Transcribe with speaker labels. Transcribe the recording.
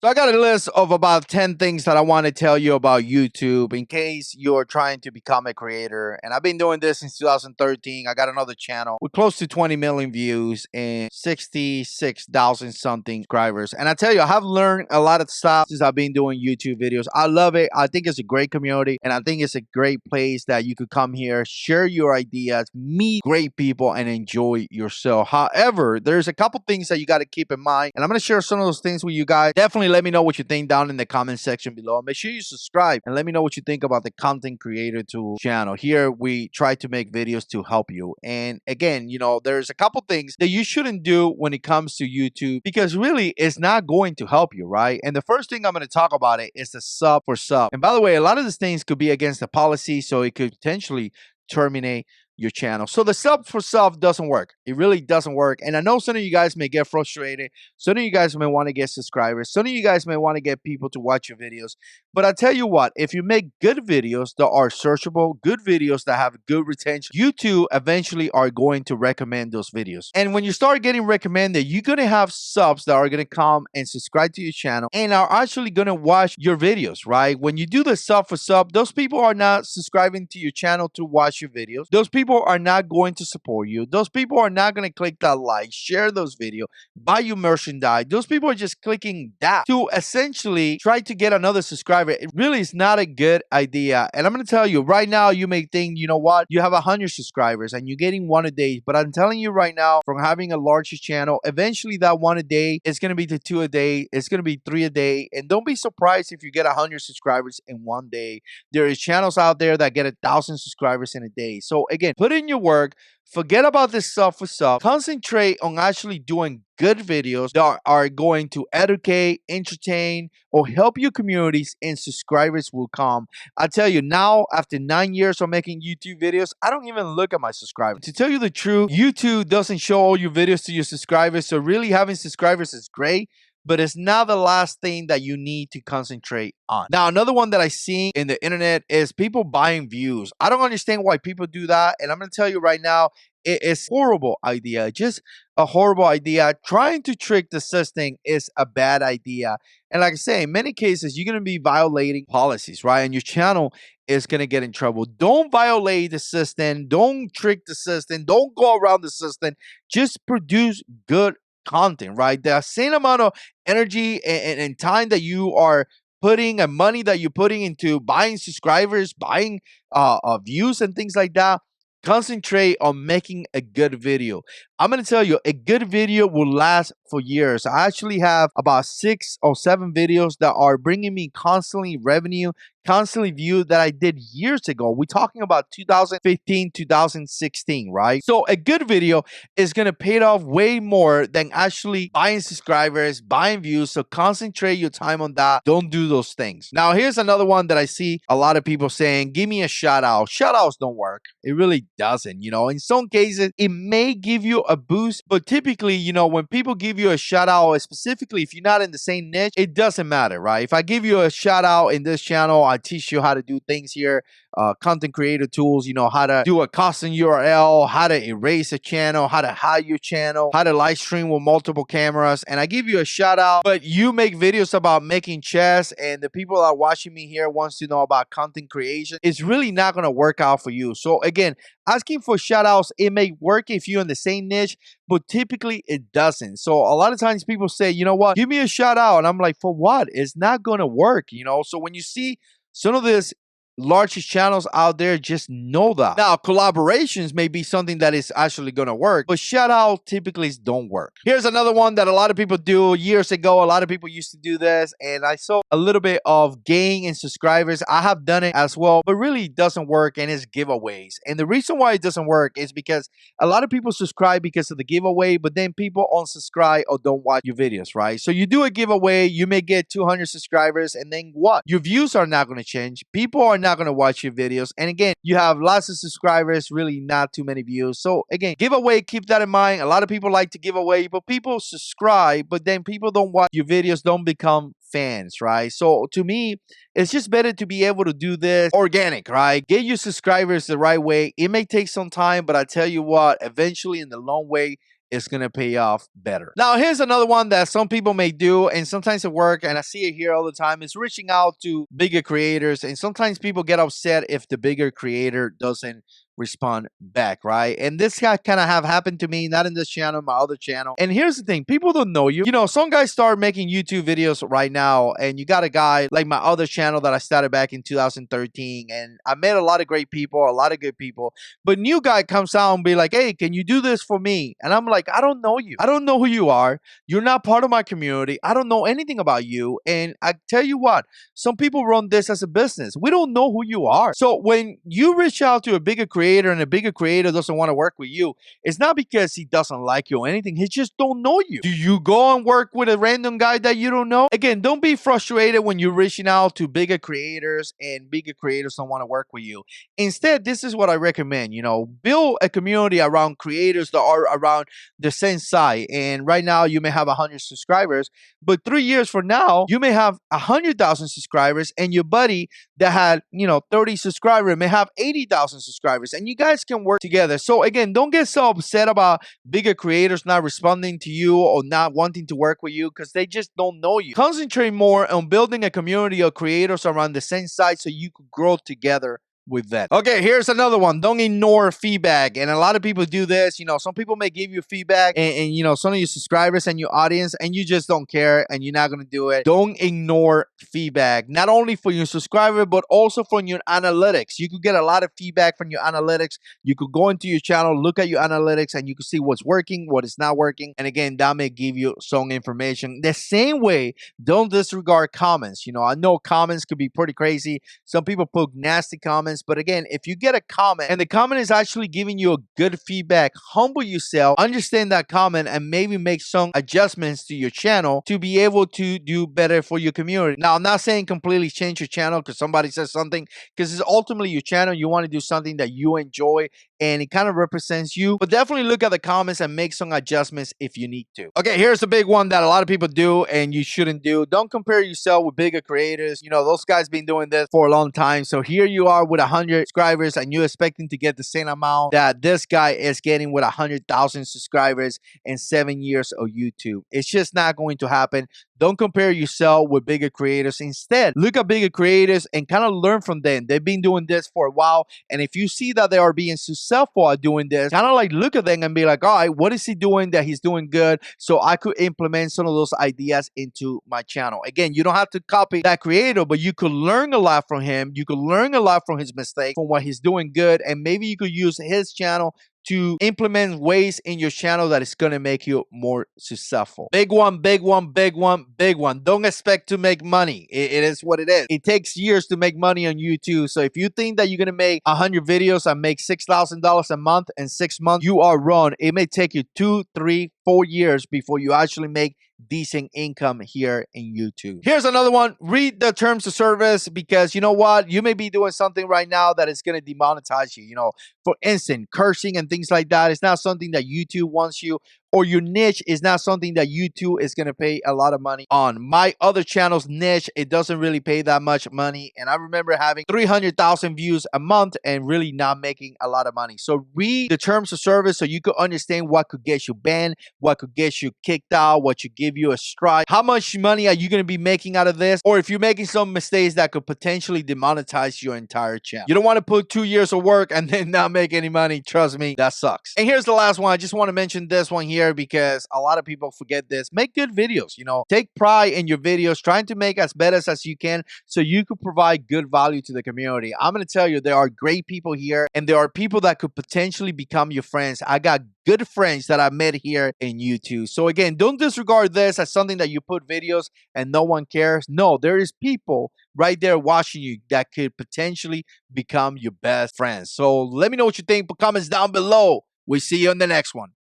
Speaker 1: So I got a list of about 10 things that I want to tell you about YouTube in case you're trying to become a creator. And I've been doing this since 2013. I got another channel with close to 20 million views and 66,000 something subscribers. And I tell you, I have learned a lot of stuff since I've been doing YouTube videos. I love it. I think it's a great community and I think it's a great place that you could come here, share your ideas, meet great people, and enjoy yourself. However, there's a couple things that you got to keep in mind. And I'm going to share some of those things with you guys. Definitely let me know what you think down in the comment section below. Make sure you subscribe and let me know what you think about the Content Creator Tool channel. Here we try to make videos to help you. And again, there's a couple things that you shouldn't do when it comes to YouTube because really it's not going to help you, right? And the first thing I'm going to talk about it is the sub for sub. And by the way, a lot of these things could be against the policy, so it could potentially terminate your channel. So the sub for sub doesn't work. It really doesn't work. And I know some of you guys may get frustrated. Some of you guys may want to get subscribers. Some of you guys may want to get people to watch your videos. But I tell you what, if you make good videos that are searchable, good videos that have good retention, YouTube eventually are going to recommend those videos. And when you start getting recommended, you're going to have subs that are going to come and subscribe to your channel and are actually going to watch your videos, right? When you do the sub for sub, those people are not subscribing to your channel to watch your videos. Those people are not going to support you. Those people are not going to click that like, share those videos, buy you merchandise. Those people are just clicking that to essentially try to get another subscriber. It really is not a good idea. And I'm going to tell you right now, you may think, you know what, you have 100 subscribers and you're getting one a day. But I'm telling you right now, from having a larger channel, eventually that one a day is going to be to two a day. It's going to be three a day. And don't be surprised if you get 100 subscribers in one day. There is channels out there that get 1,000 subscribers in a day. So again, put in your work. Forget about this stuff for stuff. Concentrate on actually doing good videos that are going to educate, entertain, or help your communities, and subscribers will come. I tell you now, after 9 years of making YouTube videos, I don't even look at my subscribers. To tell you the truth, YouTube doesn't show all your videos to your subscribers, so really having subscribers is great, but it's not the last thing that you need to concentrate on. Now, another one that I see in the internet is people buying views. I don't understand why people do that, and I'm going to tell you right now, it is a horrible idea. Just a horrible idea. Trying to trick the system is a bad idea. And like I say, in many cases, you're going to be violating policies, right? And your channel is going to get in trouble. Don't violate the system. Don't trick the system. Don't go around the system. Just produce good content, right? The same amount of energy and time that you are putting and money that you're putting into buying subscribers, buying views and things like that, concentrate on making a good video. I'm going to tell you, a good video will last for years. I actually have about 6 or 7 videos that are bringing me constantly revenue, constantly view that I did years ago. We're talking about 2015, 2016, right? So a good video is going to pay it off way more than actually buying subscribers, buying views. So concentrate your time on that. Don't do those things. Now, here's another one that I see a lot of people saying, give me a shout out. Shout outs don't work. It really doesn't. In some cases, it may give you a boost, but typically, when people give you a shout out, specifically if you're not in the same niche, it doesn't matter, right? If I give you a shout out in this channel, I teach you how to do things here, content creator tools, how to do a custom URL, how to erase a channel, how to hide your channel, how to live stream with multiple cameras, and I give you a shout out, but you make videos about making chess and the people that are watching me here wants to know about content creation, it's really not going to work out for you. So again, asking for shout outs, it may work if you're in the same niche, but typically it doesn't. So a lot of times people say, you know what, give me a shout out. And I'm like, for what? It's not going to work, So when you see some of this largest channels out there, just know that. Now, collaborations may be something that is actually going to work, but shout out typically don't work. Here's another one that a lot of people do. Years ago, a lot of people used to do this, and I saw a little bit of gain in subscribers. I have done it as well, but really it doesn't work, and it's giveaways. And the reason why it doesn't work is because a lot of people subscribe because of the giveaway, but then people unsubscribe or don't watch your videos, right? So you do a giveaway, you may get 200 subscribers, and then what? Your views are not going to change. People are not going to watch your videos. And again, you have lots of subscribers, really not too many views. So again, giveaway, keep that in mind. A lot of people like to give away, but people subscribe, but then people don't watch your videos, don't become fans, right? So to me, it's just better to be able to do this organic, right? Get your subscribers the right way. It may take some time, but I tell you what, eventually in the long way, it's going to pay off better. Now, here's another one that some people may do, and sometimes it works, and I see it here all the time, is reaching out to bigger creators. And sometimes people get upset if the bigger creator doesn't respond back, right? And this kind of have happened to me, not in this channel, my other channel. And here's the thing, people don't know you. You know, some guys start making YouTube videos right now, and you got a guy like my other channel that I started back in 2013, and I met a lot of great people, a lot of good people, but new guy comes out and be like, hey, can you do this for me? And I'm like, I don't know you. I don't know who you are. You're not part of my community. I don't know anything about you. And I tell you what, some people run this as a business. We don't know who you are. So when you reach out to a bigger creator and a bigger creator doesn't want to work with you, it's not because he doesn't like you or anything. He just don't know you. Do you go and work with a random guy that you don't know? Again, don't be frustrated when you're reaching out to bigger creators and bigger creators don't want to work with you. Instead, this is what I recommend. You know, build a community around creators that are around the same side. And right now you may have 100 subscribers, but 3 years from now, you may have 100,000 subscribers, and your buddy that had, 30 subscribers may have 80,000 subscribers, and you guys can work together. So again, don't get so upset about bigger creators not responding to you or not wanting to work with you because they just don't know you. Concentrate more on building a community of creators around the same side so you could grow together with that. Okay, here's another one. Don't ignore feedback. And a lot of people do this. Some people may give you feedback and some of your subscribers and your audience, and you just don't care and you're not going to do it. Don't ignore feedback, not only for your subscriber, but also from your analytics. You could get a lot of feedback from your analytics. You could go into your channel, look at your analytics, and you can see what's working, what is not working. And again, that may give you some information. The same way, don't disregard comments. I know comments could be pretty crazy. Some people put nasty comments. But again, if you get a comment and the comment is actually giving you a good feedback, humble yourself, understand that comment, and maybe make some adjustments to your channel to be able to do better for your community. Now, I'm not saying completely change your channel because somebody says something, because it's ultimately your channel. You want to do something that you enjoy and it kind of represents you. But definitely look at the comments and make some adjustments if you need to. Okay, here's the big one that a lot of people do and you shouldn't do. Don't compare yourself with bigger creators. Those guys been doing this for a long time. So here you are with 100 subscribers and you're expecting to get the same amount that this guy is getting with 100,000 subscribers in 7 years of YouTube. It's just not going to happen. Don't compare yourself with bigger creators. Instead, look at bigger creators and kind of learn from them. They've been doing this for a while. And if you see that they are being successful at doing this, kind of like look at them and be like, all right, what is he doing that he's doing good? So I could implement some of those ideas into my channel. Again, you don't have to copy that creator, but you could learn a lot from him. You could learn a lot from his mistakes, from what he's doing good. And maybe you could use his channel to implement ways in your channel that is going to make you more successful. Big one, big one, big one, big one. Don't expect to make money. It is what it is. It takes years to make money on YouTube. So if you think that you're going to make 100 videos and make $6,000 a month in 6 months, you are wrong. It may take you 2, 3, 4 years before you actually make decent income here in YouTube. Here's another one. Read the terms of service, because you know what? You may be doing something right now that is going to demonetize you. For instance, cursing and things like that is not something that YouTube wants you, or your niche is not something that YouTube is going to pay a lot of money on. My other channel's niche, it doesn't really pay that much money. And I remember having 300,000 views a month and really not making a lot of money. So read the terms of service so you could understand what could get you banned, what could get you kicked out, what should give you a strike. How much money are you going to be making out of this? Or if you're making some mistakes that could potentially demonetize your entire channel. You don't want to put 2 years of work and then not make any money. Trust me, that sucks. And here's the last one. I just want to mention this one here because a lot of people forget this. Make good videos. Take pride in your videos, trying to make as better as you can so you could provide good value to the community. I'm going to tell you, there are great people here and there are people that could potentially become your friends. I got good friends that I met here in YouTube. So again, don't disregard this as something that you put videos and no one cares. No, there is people right there watching you that could potentially become your best friends. So let me know what you think. Put comments down below. We'll see you on the next one.